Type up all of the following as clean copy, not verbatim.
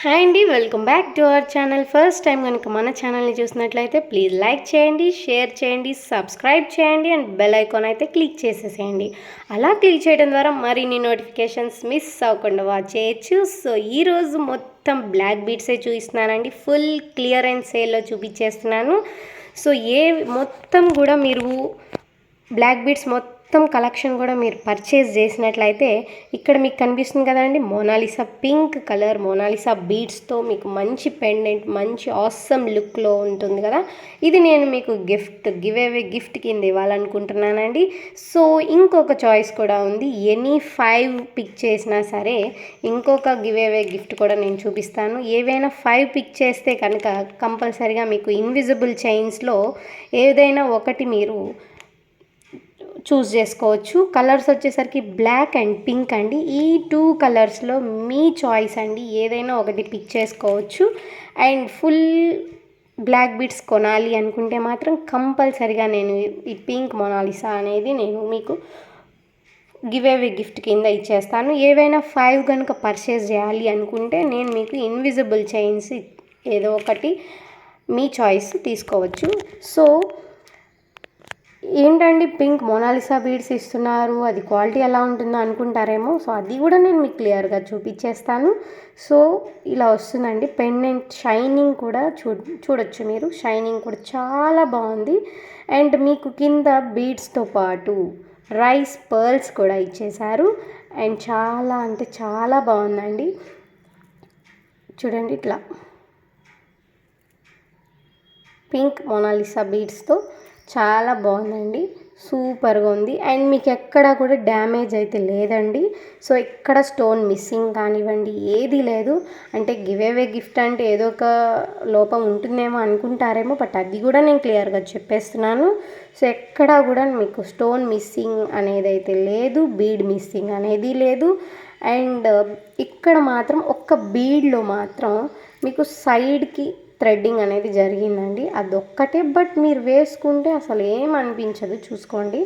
Hi అండి, welcome back to our channel. First time కనుక మన ఛానల్ని చూసినట్లయితే ప్లీజ్ లైక్ చేయండి, షేర్ చేయండి, సబ్స్క్రైబ్ చేయండి అండ్ బెల్ ఐకాన్ అయితే క్లిక్ చేసేసేయండి. అలా క్లిక్ చేయడం ద్వారా మరిన్ని నోటిఫికేషన్స్ మిస్ అవ్వకుండా వాచ్ చేయొచ్చు. సో ఈరోజు మొత్తం బ్లాక్ బీడ్సే చూపిస్తున్నానండి, ఫుల్ క్లియర్ అండ్ సేల్లో చూపించేస్తున్నాను. సో మొత్తం కూడా మీరు బ్లాక్ బీడ్స్ మొత్తం కలెక్షన్ కూడా మీరు పర్చేస్ చేసినట్లయితే ఇక్కడ మీకు కనిపిస్తుంది కదండి, మోనాలిసా పింక్ కలర్ మోనాలిసా బీడ్స్తో మీకు మంచి పెండెంట్, మంచి ఆసమ్ లుక్లో ఉంటుంది కదా. ఇది నేను మీకు గిఫ్ట్ కింద ఇవ్వాలనుకుంటున్నానండి. సో ఇంకొక చాయిస్ కూడా ఉంది. ఎనీ 5 పిక్ చేసినా సరే ఇంకొక గిఫ్ట్ కూడా నేను చూపిస్తాను. ఏవైనా 5 పిక్ చేస్తే కనుక కంపల్సరీగా మీకు ఇన్విజిబుల్ చైన్స్లో ఏదైనా ఒకటి మీరు చూస్ చేసుకోవచ్చు. కలర్స్ వచ్చేసరికి బ్లాక్ అండ్ పింక్ అండి. ఈ 2 కలర్స్లో మీ చాయిస్ అండి, ఏదైనా ఒకటి పిక్ చేసుకోవచ్చు. అండ్ ఫుల్ బ్లాక్ బీడ్స్ కొనాలి అనుకుంటే మాత్రం కంపల్సరిగా నేను ఈ పింక్ మొనాలిసా అనేది నేను మీకు గిఫ్ట్ కింద ఇచ్చేస్తాను. ఏవైనా 5 కనుక పర్చేస్ చేయాలి అనుకుంటే నేను మీకు ఇన్విజిబుల్ చైన్స్ ఏదో ఒకటి మీ చాయిస్ తీసుకోవచ్చు. సో ఏంటండి పింక్ మొనాలిసా బీడ్స్ ఇస్తున్నారు, అది క్వాలిటీ ఎలా ఉంటుందో అనుకుంటారేమో. సో అది కూడా నేను మీకు క్లియర్గా చూపించేస్తాను. సో ఇలా వస్తుందండి పెండెంట్, షైనింగ్ కూడా చూడొచ్చు మీరు. షైనింగ్ కూడా చాలా బాగుంది. అండ్ మీకు కింద బీడ్స్తో పాటు రైస్ పర్ల్స్ కూడా ఇచ్చేశారు. అండ్ చాలా అంటే చాలా బాగుందండి. చూడండి, ఇట్లా పింక్ మొనాలిసా బీడ్స్తో చాలా బాగుందండి, సూపర్గా ఉంది. అండ్ మీకు ఎక్కడ కూడా డ్యామేజ్ అయితే లేదండి. సో ఎక్కడ స్టోన్ మిస్సింగ్ కానివ్వండి ఏది లేదు. అంటే గిఫ్ట్ అంటే ఏదో ఒక లోపం ఉంటుందేమో అనుకుంటారేమో, బట్ అది కూడా నేను క్లియర్గా చెప్పేస్తున్నాను. సో ఎక్కడ కూడా మీకు స్టోన్ మిస్సింగ్ అనేది అయితే లేదు, బీడ్ మిస్సింగ్ అనేది లేదు. అండ్ ఇక్కడ మాత్రం ఒక్క బీడ్లో మాత్రం మీకు సైడ్కి థ్రెడ్డింగ్ అనేది జరిగిందండి, అదొక్కటే. బట్ మీరు వేసుకుంటే అసలు ఏం అనిపించదు. చూసుకోండి,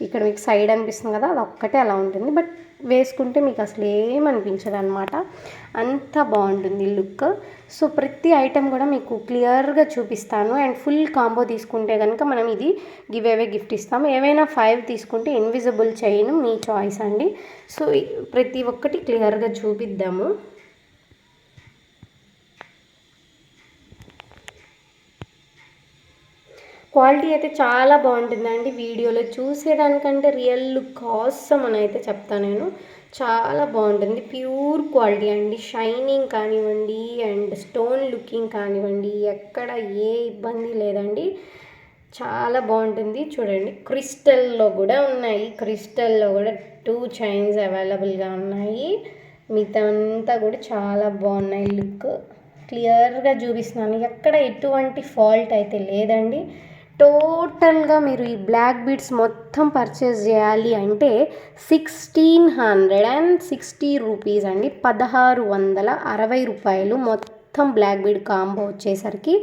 ఇక్కడ మీకు సైడ్ అనిపిస్తుంది కదా, అదొక్కటే అలా ఉంటుంది. బట్ వేసుకుంటే మీకు అసలు ఏం అనిపించదు అనమాట, అంత బాగుంటుంది లుక్. సో ప్రతి ఐటెం కూడా మీకు క్లియర్గా చూపిస్తాను. అండ్ ఫుల్ కాంబో తీసుకుంటే కనుక మనం ఇది గిఫ్ట్ ఇస్తాము. ఏవైనా 5 తీసుకుంటే ఇన్విజిబుల్ చైన్ మీ చాయిస్ అండి. సో ప్రతి ఒక్కటి క్లియర్గా చూపిద్దాము. క్వాలిటీ అయితే చాలా బాగుంటుందండి. వీడియోలో చూసేదానికంటే రియల్ లుక్ ఆసమ్ అని అయితే చెప్తాను నేను. చాలా బాగుంటుంది, ప్యూర్ క్వాలిటీ అండి. షైనింగ్ కానివ్వండి అండ్ స్టోన్ లుకింగ్ కానివ్వండి ఎక్కడ ఏ ఇబ్బంది లేదండి, చాలా బాగుంటుంది. చూడండి, క్రిస్టల్లో కూడా ఉన్నాయి. క్రిస్టల్లో కూడా 2 చైన్స్ అవైలబుల్గా ఉన్నాయి. మిగతా అంతా కూడా చాలా బాగున్నాయి. లుక్ క్లియర్గా చూపిస్తున్నాను, ఎక్కడ ఎటువంటి ఫాల్ట్ అయితే లేదండి. టోటల్గా మీరు ఈ బ్లాక్ బీడ్స్ మొత్తం పర్చేస్ చేయాలి అంటే 1660 రూపీస్ అండి, 1660 రూపాయలు మొత్తం బ్లాక్ బీడ్ కాంబో వచ్చేసరికి.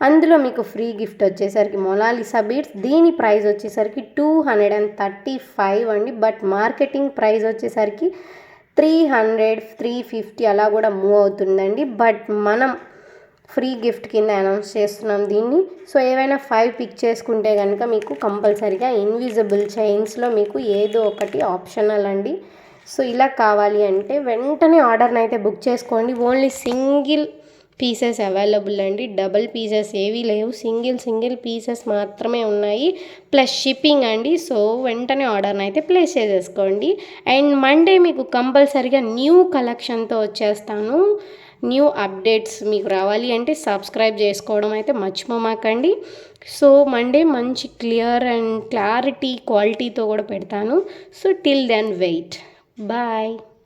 అందులో మీకు ఫ్రీ గిఫ్ట్ వచ్చేసరికి మొనాలిసా బీడ్స్, దీని ప్రైస్ వచ్చేసరికి 235 అండి. బట్ మార్కెటింగ్ ప్రైస్ వచ్చేసరికి 300, 350 అలా కూడా మూవ్ అవుతుందండి. బట్ మనం ఫ్రీ గిఫ్ట్ కింద అనౌన్స్ చేస్తున్నాం దీన్ని. సో ఏవైనా 5 పిక్ చేసుకుంటే కనుక మీకు కంపల్సరీగా ఇన్విజిబుల్ చైన్స్లో మీకు ఏదో ఒకటి ఆప్షనల్ అండి. సో ఇలా కావాలి అంటే వెంటనే ఆర్డర్ని అయితే బుక్ చేసుకోండి. ఓన్లీ సింగిల్ పీసెస్ అవైలబుల్ అండి, డబుల్ పీసెస్ ఏవీ లేవు, సింగిల్ పీసెస్ మాత్రమే ఉన్నాయి, ప్లస్ షిప్పింగ్ అండి. సో వెంటనే ఆర్డర్ని అయితే ప్లేస్ చేసేసుకోండి. అండ్ మండే మీకు కంపల్సరీగా న్యూ కలెక్షన్తో వచ్చేస్తాను. న్యూ అప్డేట్స్ మీకు రావాలి అంటే సబ్స్క్రైబ్ చేసుకోవడం అయితే మర్చిపోమాకండి. సో మండే మంచి క్లియర్ అండ్ క్లారిటీ క్వాలిటీతో కూడా పెడతాను. So till then wait. Bye.